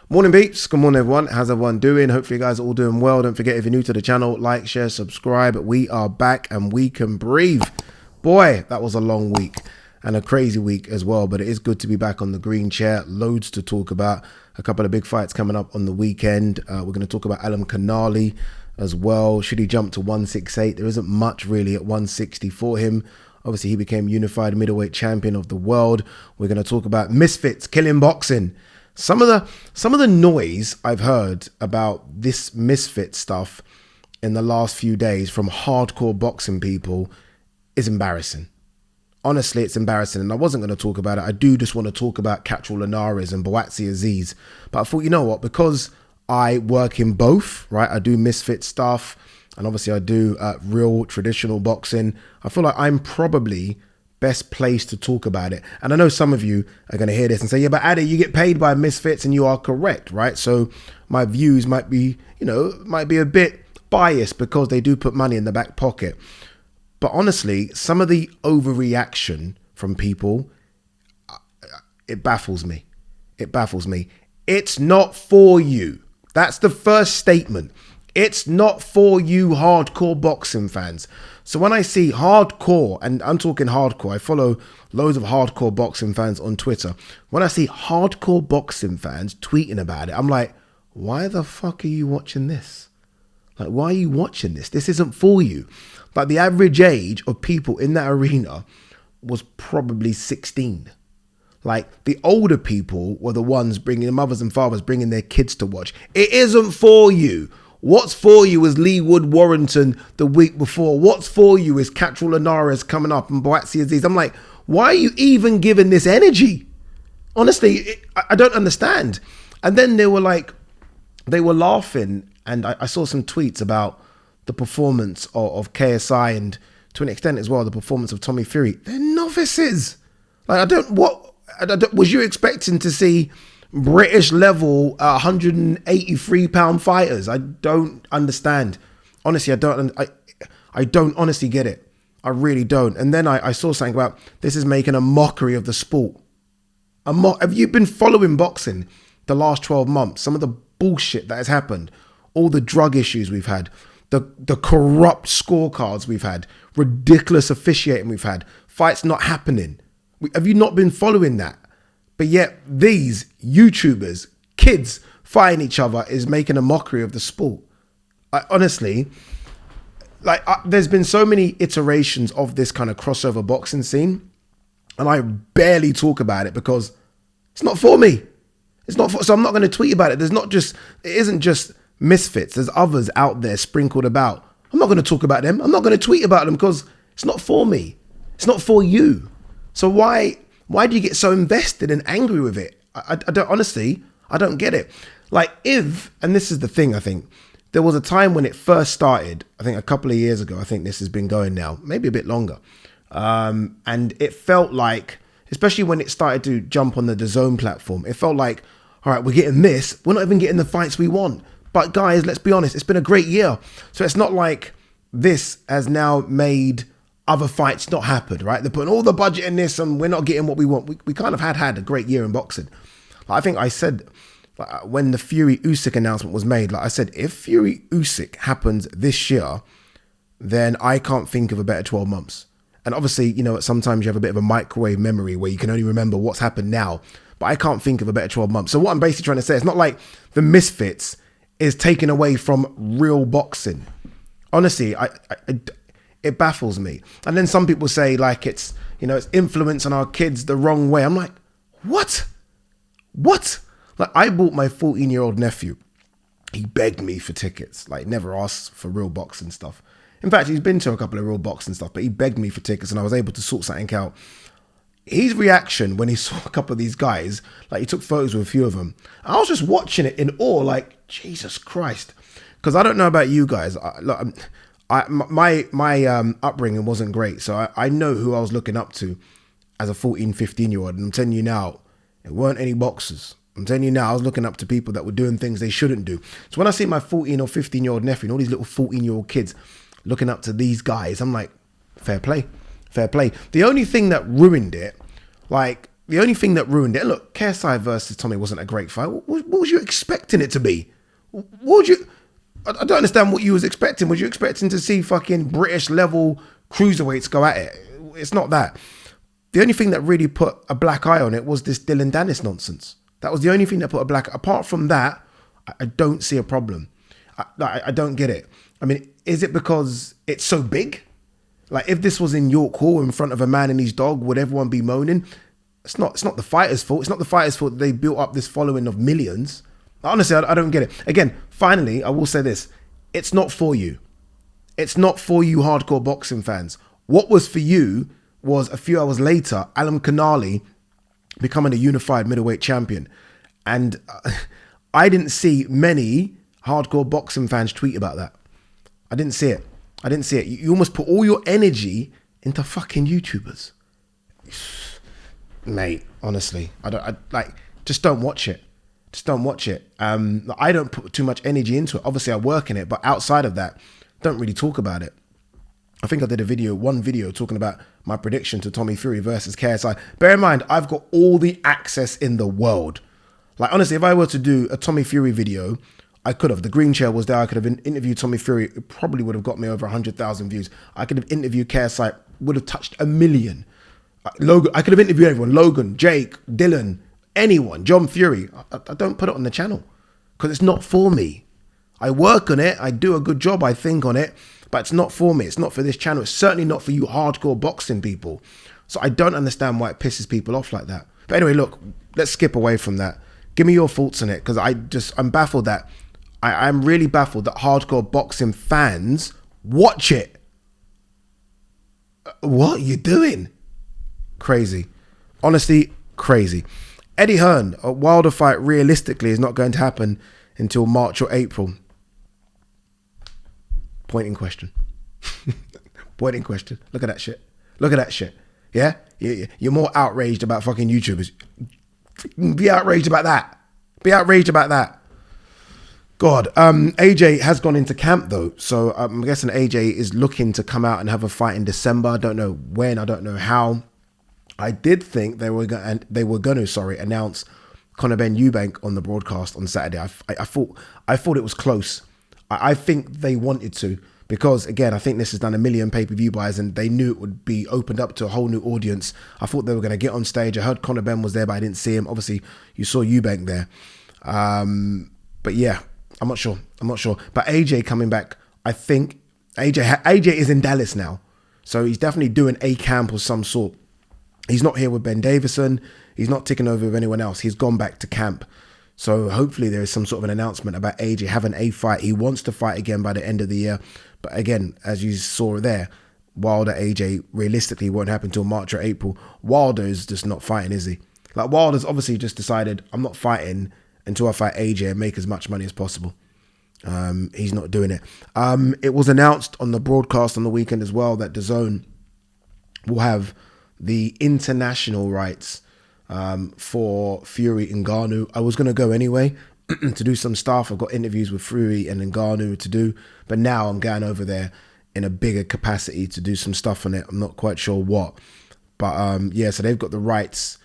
Morning peeps, good morning everyone, how's everyone doing? Hopefully you guys are all doing well. Don't forget, if you're new to the channel, like, share, subscribe. We are back and we can breathe. Boy, that was a long week and a crazy week as well, but it is good to be back on the green chair. Loads to talk about, a couple of big fights coming up on the weekend. We're going to talk about Alan Canali as well. Should he jump to 168? There isn't much really at 160 for him. Obviously he became unified middleweight champion of the world. We're going to talk about Misfits killing boxing. Some of the noise I've heard about this Misfit stuff in the last few days from hardcore boxing people is embarrassing. Honestly, it's embarrassing, and I wasn't going to talk about it. I do just want to talk about Catterall Linares and Buatsi-Azeez, but I thought, you know what, because I work in both, right? I do Misfit stuff, and obviously I do real traditional boxing. I feel like I'm probably best placed to talk about it. And I know some of you are going to hear this and say, yeah, but Addy, you get paid by Misfits, and you are correct, right? So my views might be, might be a bit biased because they do put money in the back pocket. But honestly, some of the overreaction from people, it baffles me. It baffles me. It's not for you. That's the first statement. It's not for you hardcore boxing fans. So when I see hardcore, and I'm talking hardcore, I follow loads of hardcore boxing fans on Twitter. When I see hardcore boxing fans tweeting about it, I'm like, why the fuck are you watching this? Like, why are you watching this? This isn't for you. Like, the average age of people in that arena was probably 16. Like, the older people were the ones bringing, the mothers and fathers bringing their kids to watch. It isn't for you. What's for you is Lee Wood Warrington the week before. What's for you is Catterall Linares coming up and Buatsi-Azeez. I'm like, why are you even giving this energy? Honestly, I don't understand. And then they were laughing, and I saw some tweets about the performance of KSI, and to an extent as well, the performance of Tommy Fury. They're novices. Like, was you expecting to see British level 183 pound fighters? I don't understand. Honestly, I don't honestly get it. I really don't. And then I saw something about this is making a mockery of the sport. Have you been following boxing the last 12 months? Some of the bullshit that has happened, all the drug issues we've had, the corrupt scorecards we've had, ridiculous officiating we've had, fights not happening. Have you not been following that? But yet these YouTubers, kids fighting each other, is making a mockery of the sport. Honestly, there's been so many iterations of this kind of crossover boxing scene, and I barely talk about it because it's not for me. So I'm not going to tweet about it. It isn't just Misfits. There's others out there sprinkled about. I'm not going to talk about them. I'm not going to tweet about them because it's not for me. It's not for you. So why do you get so invested and angry with it? I don't get it. Like, and this is the thing, I think, there was a time when it first started, I think a couple of years ago, I think this has been going now, maybe a bit longer. And it felt like, especially when it started to jump on the DAZN platform, it felt like, all right, we're getting this. We're not even getting the fights we want. But guys, let's be honest, it's been a great year. So it's not like this has now made other fights not happen, right? They're putting all the budget in this and we're not getting what we want. We kind of had a great year in boxing. I think I said, when the Fury-Usyk announcement was made, I said, if Fury-Usyk happens this year, then I can't think of a better 12 months. And obviously, sometimes you have a bit of a microwave memory where you can only remember what's happened now, but I can't think of a better 12 months. So what I'm basically trying to say, it's not like the Misfits is taken away from real boxing. Honestly, it baffles me. And then some people say it's influence on our kids the wrong way. I'm like, what? Like, I bought my 14-year-old nephew. He begged me for tickets, never asked for real boxing stuff. In fact, he's been to a couple of real boxing stuff, but he begged me for tickets and I was able to sort something out. His reaction when he saw a couple of these guys, he took photos with a few of them. I was just watching it in awe, Jesus Christ. Because I don't know about you guys. My upbringing wasn't great. So I know who I was looking up to as a 14, 15-year-old. And I'm telling you now, it weren't any boxers. I'm telling you now, I was looking up to people that were doing things they shouldn't do. So when I see my 14 or 15-year-old nephew and all these little 14-year-old kids looking up to these guys, I'm like, fair play. The only thing that ruined it, the only thing that ruined it, look, KSI versus Tommy wasn't a great fight. What was you expecting it to be? What would you... I don't understand what you was expecting. Was you expecting to see fucking British level cruiserweights go at it? It's not that. The only thing that really put a black eye on it was this DILLON DANIS nonsense. That was the only thing that put a black... Apart from that, I don't see a problem. I don't get it. I mean, is it because it's so big? Like, if this was in York Hall in front of a man and his dog, would everyone be moaning? It's not the fighters' fault. It's not the fighters' fault that they built up this following of millions. Honestly, I don't get it. Again, finally, I will say this. It's not for you. It's not for you hardcore boxing fans. What was for you was a few hours later, Alan Canali becoming a unified middleweight champion. And I didn't see many hardcore boxing fans tweet about that. I didn't see it. You almost put all your energy into fucking YouTubers. Mate, honestly, just don't watch it. Just don't watch it. I don't put too much energy into it. Obviously, I work in it, but outside of that, don't really talk about it. I think I did one video talking about my prediction to Tommy Fury versus KSI. Bear in mind, I've got all the access in the world. Like, honestly, if I were to do a Tommy Fury video, I could have. The green chair was there. I could have interviewed Tommy Fury. It probably would have got me over 100,000 views. I could have interviewed KSI. Would have touched 1 million. Logan. I could have interviewed everyone. Logan, Jake, Dillon, anyone. John Fury. I don't put it on the channel because it's not for me. I work on it. I do a good job, I think, on it. But it's not for me. It's not for this channel. It's certainly not for you hardcore boxing people. So I don't understand why it pisses people off like that. But anyway, look, let's skip away from that. Give me your thoughts on it because I'm baffled that... I'm really baffled that hardcore boxing fans watch it. What are you doing? Crazy. Honestly, crazy. Eddie Hearn, a Wilder fight realistically is not going to happen until March or April. Point in question. Point in question. Look at that shit. Look at that shit. Yeah? You're more outraged about fucking YouTubers. Be outraged about that. Be outraged about that. God, AJ has gone into camp though, so I'm guessing AJ is looking to come out and have a fight in December. I don't know when, I don't know how. I did think they were going to announce Conor Ben Eubank on the broadcast on Saturday. I thought it was close. I think they wanted to because again, I think this has done 1 million pay-per-view buys and they knew it would be opened up to a whole new audience. I thought they were going to get on stage. I heard Conor Ben was there, but I didn't see him. Obviously, you saw Eubank there, but yeah. I'm not sure. But AJ coming back, I think AJ is in Dallas now. So he's definitely doing a camp of some sort. He's not here with Ben Davison. He's not ticking over with anyone else. He's gone back to camp. So hopefully there is some sort of an announcement about AJ having a fight. He wants to fight again by the end of the year. But again, as you saw there, Wilder AJ realistically won't happen until March or April. Wilder is just not fighting, is he? Like Wilder's obviously just decided, I'm not fighting until I fight AJ and make as much money as possible. He's not doing it. It was announced on the broadcast on the weekend as well that DAZN will have the international rights for Fury and Ngannou. I was going to go anyway to do some stuff. I've got interviews with Fury and Ngannou to do, but now I'm going over there in a bigger capacity to do some stuff on it. I'm not quite sure what, but yeah, so they've got the rights.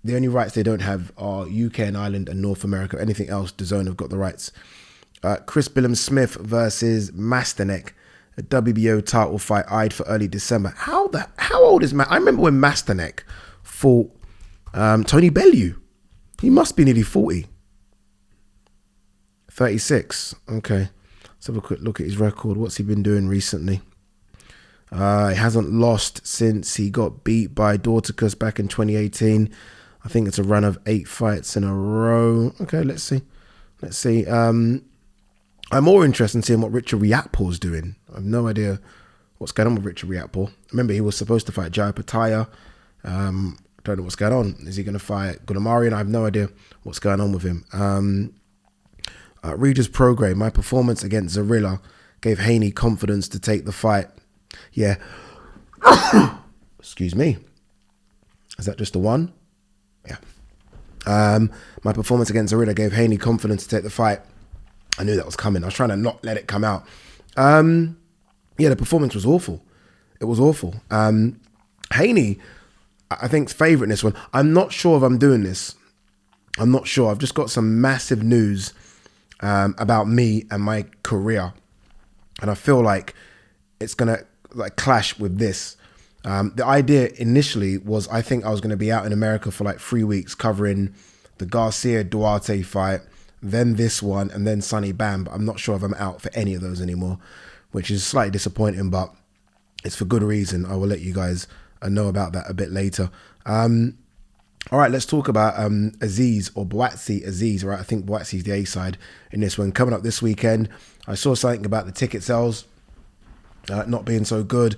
The only rights they don't have are UK and Ireland and North America. Anything else, DAZN have got the rights. Chris Billam-Smith versus Masterneck, a WBO title fight eyed for early December. How old is I remember when Masterneck fought Tony Bellew. He must be nearly 40. 36. Okay. Let's have a quick look at his record. What's he been doing recently? He hasn't lost since he got beat by Dorticus back in 2018. I think it's a run of 8 fights in a row. Okay, let's see. I'm more interested in seeing what Richard Riakpor's doing. I have no idea what's going on with Richard Riakpor. Remember, he was supposed to fight Jai Pataya. Don't know what's going on. Is he going to fight Gunamarian? I have no idea what's going on with him. Regis Prograis, my performance against Zarilla gave Haney confidence to take the fight. Yeah. Excuse me. Is that just the one? Yeah. My performance against Zarilla gave Haney confidence to take the fight. I knew that was coming. I was trying to not let it come out. Yeah, the performance was awful. It was awful. Haney, I think favourite in this one. I'm not sure if I'm doing this. I'm not sure. I've just got some massive news about me and my career, and I feel like it's gonna like clash with this. The idea initially was I think I was going to be out in America for like 3 weeks covering the Garcia Duarte fight, then this one, and then Sonny Bam. But I'm not sure if I'm out for any of those anymore, which is slightly disappointing, but it's for good reason. I will let you guys know about that a bit later. All right, let's talk about Azeez or Buatsi-Azeez. Right, I think Buatsi's the A side in this one. Coming up this weekend, I saw something about the ticket sales not being so good.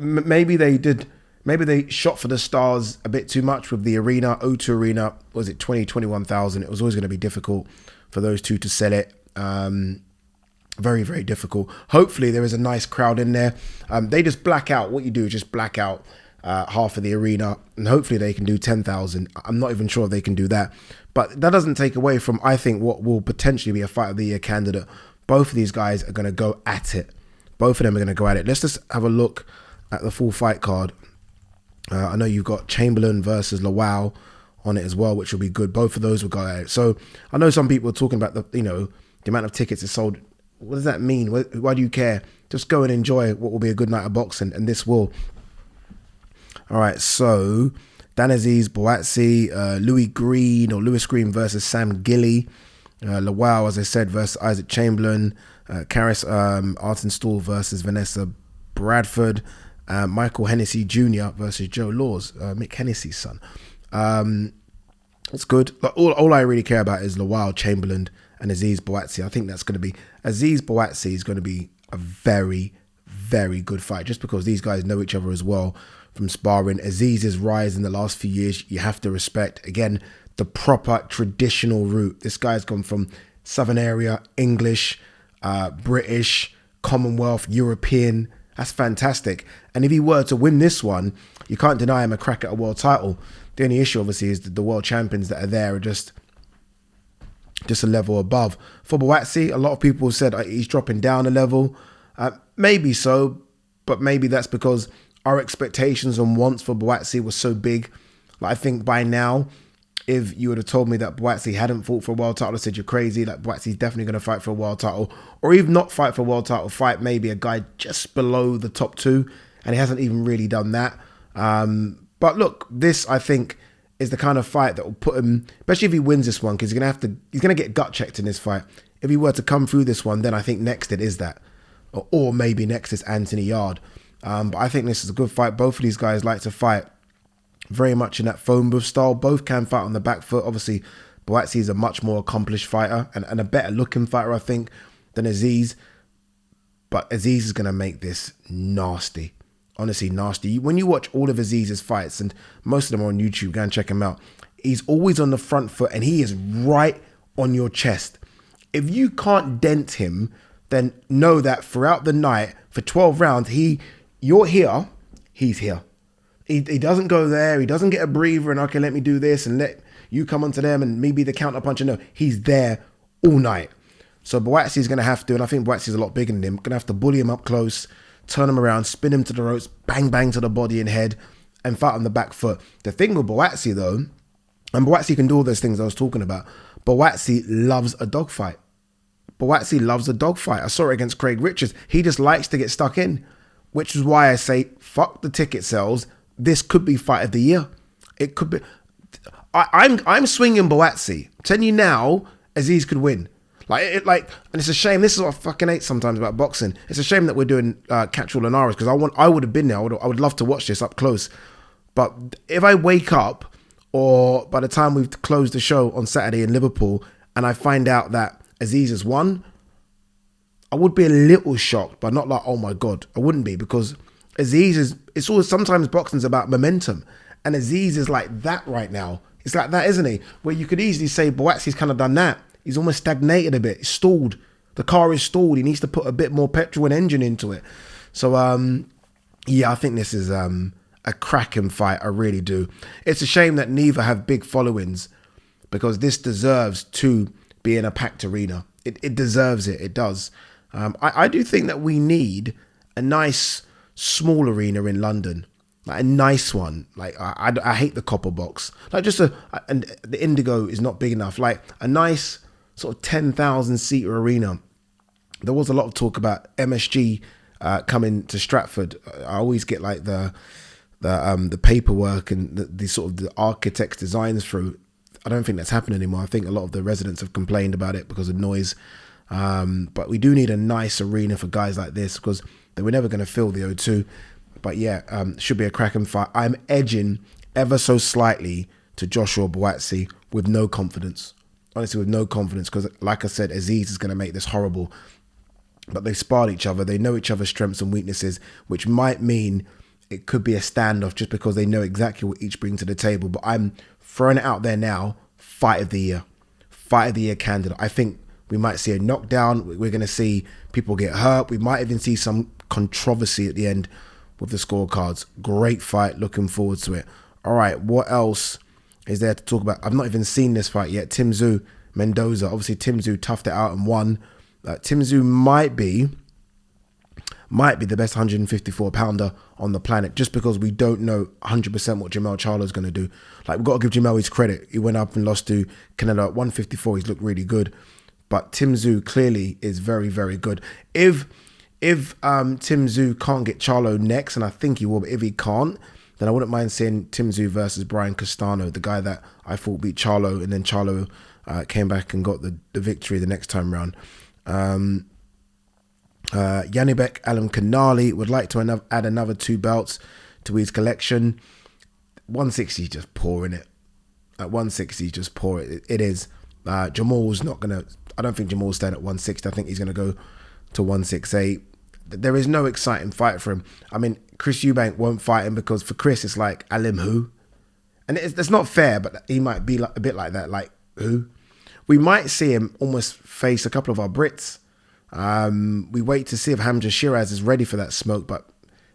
Maybe they shot for the stars a bit too much with the arena. O2 Arena, was it 21,000? It was always going to be difficult for those two to sell it. Very, very difficult. Hopefully there is a nice crowd in there. They just black out. What you do is just black out half of the arena, and hopefully they can do 10,000. I'm not even sure if they can do that, but that doesn't take away from, I think, what will potentially be a fight of the year candidate. Both of these guys are going to go at it. Both of them are going to go at it. Let's just have a look at the full fight card. I know you've got Chamberlain versus Lawal on it as well, which will be good. Both of those will go at it. So I know some people are talking about the amount of tickets is sold. What does that mean? Why do you care? Just go and enjoy what will be a good night of boxing, and this will. All right, so DANIS, Buatsi, Lewis Green versus Sam Gilly. Lawal, as I said, versus Isaac Chamberlain. Karis Artenstall versus Vanessa Bradford. Michael Hennessy Jr. versus Joe Laws, Mick Hennessy's son. It's good. All I really care about is Lawal, Chamberlain, and Azeez Buatsi. I think that's going to be... Azeez Buatsi is going to be a very, very good fight, just because these guys know each other as well from sparring. Azeez's rise in the last few years, you have to respect. Again, the proper traditional route. This guy's gone from Southern area, English, British, Commonwealth, European. That's fantastic. And if he were to win this one, you can't deny him a crack at a world title. The only issue, obviously, is that the world champions that are there are just a level above. For Buatsi, a lot of people said he's dropping down a level. Maybe so, but maybe that's because our expectations and wants for Buatsi were so big. Like, I think by now, if you would have told me that Buatsi hadn't fought for a world title, I said you're crazy. Like, Buatsi's definitely going to fight for a world title, or even not fight for a world title, fight maybe a guy just below the top two, and he hasn't even really done that. But look, this I think is the kind of fight that will put him, especially if he wins this one, because he's gonna get gut checked in this fight. If he were to come through this one, then I think next it is that, or maybe next is Anthony Yard. But I think this is a good fight. Both of these guys like to fight very much in that phone booth style. Both can fight on the back foot. Obviously, Buatsi is a much more accomplished fighter and a better looking fighter, I think, than Azeez. But Azeez is going to make this nasty. Honestly, nasty. When you watch all of Azeez's fights, and most of them are on YouTube, go and check him out. He's always on the front foot and he is right on your chest. If you can't dent him, then know that throughout the night, for 12 rounds, you're here, he's here. He doesn't go there. He doesn't get a breather and, okay, let me do this and let you come onto them and maybe the counter puncher. No, he's there all night. So Buatsi is going to have to, and I think Buatsi is a lot bigger than him, going to have to bully him up close, turn him around, spin him to the ropes, bang, bang to the body and head, and fight on the back foot. The thing with Buatsi, though, and Buatsi can do all those things I was talking about, Buatsi loves a dogfight. Buatsi loves a dogfight. I saw it against Craig Richards. He just likes to get stuck in, which is why I say, fuck the ticket sales. This could be fight of the year. It could be. I'm swinging Buatsi. I'm telling you now, Azeez could win. And it's a shame. This is what I fucking hate sometimes about boxing. It's a shame that we're doing Catchall and Aras, because I would have been there. I would love to watch this up close. But if I wake up, or by the time we've closed the show on Saturday in Liverpool, and I find out that Azeez has won, I would be a little shocked, but not like, oh my God. I wouldn't be, because Azeez it's always, sometimes boxing's about momentum. And Azeez is like that right now. It's like that, isn't he? Where you could easily say Buatsi's kind of done that. He's almost stagnated a bit. He's stalled. The car is stalled. He needs to put a bit more petrol and engine into it. So, yeah, I think this is a cracking fight. I really do. It's a shame that neither have big followings, because this deserves to be in a packed arena. It deserves it. It does. I do think that we need a nice small arena in London. like a nice one. Like I hate the copper box. Like just and the indigo is not big enough. Like a nice sort of 10,000 seater arena. There was a lot of talk about MSG coming to Stratford. I always get like the paperwork and the sort of the architect's designs through. I don't think that's happening anymore. I think a lot of the residents have complained about it because of noise. But we do need a nice arena for guys like this because they were never going to fill the O2. But yeah, should be a cracking fight. I'm edging ever so slightly to Joshua Buatsi with no confidence. Honestly, with no confidence because, like I said, Azeez is going to make this horrible. But they've sparred each other. They know each other's strengths and weaknesses, which might mean it could be a standoff just because they know exactly what each bring to the table. But I'm throwing it out there now. Fight of the year. Fight of the year candidate. I think we might see a knockdown. We're going to see people get hurt. We might even see some controversy at the end with the scorecards. Great fight. Looking forward to it. All right. What else is there to talk about? I've not even seen this fight yet. Tim Tszyu, Mendoza. Obviously, Tim Tszyu toughed it out and won. Tim Tszyu might be the best 154 pounder on the planet just because we don't know 100% what Jamel Charlo's going to do. Like, we've got to give Jamel his credit. He went up and lost to Canelo at 154. He's looked really good. But Tim Tszyu clearly is very, very good. If Tim Tszyu can't get Charlo next, and I think he will, but if he can't, then I wouldn't mind seeing Tim Tszyu versus Brian Castano, the guy that I thought beat Charlo, and then Charlo came back and got the victory the next time round. Yanibek Alam Kanali would like to add another 2 belts to his collection. 160 is just poor, innit? At 160 is just poor. It is. Jamal's not going to... I don't think Jamal's staying at 160. I think he's going to go to 168. There is no exciting fight for him. I mean, Chris Eubank won't fight him because for Chris, it's like, Alim who? And it's not fair, but he might be like, a bit like that. Like, who? We might see him almost face a couple of our Brits. We wait to see if Hamza Shiraz is ready for that smoke, but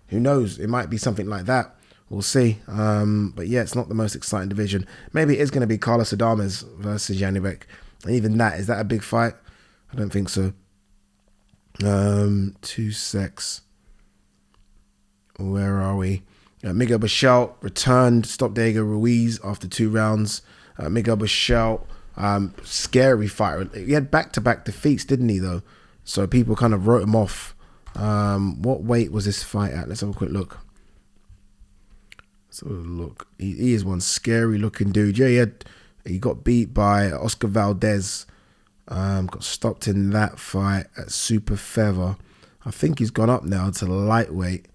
who knows? It might be something like that. We'll see. But yeah, it's not the most exciting division. Maybe it is going to be Carlos Adames versus Yanibek. And even that, is that a big fight? I don't think so. 2 secs. Where are we? Miguel Bichel returned, stopped Diego Ruiz after 2 rounds. Miguel Bichel, scary fighter. He had back-to-back defeats, didn't he, though? So people kind of wrote him off. What weight was this fight at? Let's have a quick look. He is one scary-looking dude. Yeah, he got beat by Oscar Valdez. Got stopped in that fight at super feather. I think he's gone up now to lightweight.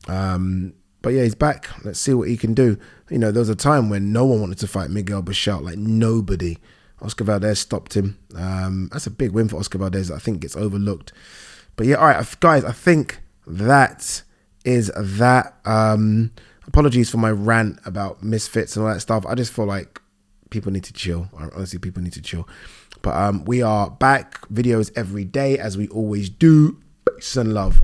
But yeah, he's back. Let's see what he can do. You know, there was a time when no one wanted to fight Miguel Bichel, like nobody. Oscar Valdez stopped him. That's a big win for Oscar Valdez. I think gets overlooked. But yeah, all right, guys, I think that is that. Apologies for my rant about Misfits and all that stuff. I just feel like people need to chill. Honestly, people need to chill. But we are back. Videos every day, as we always do. Peace and love.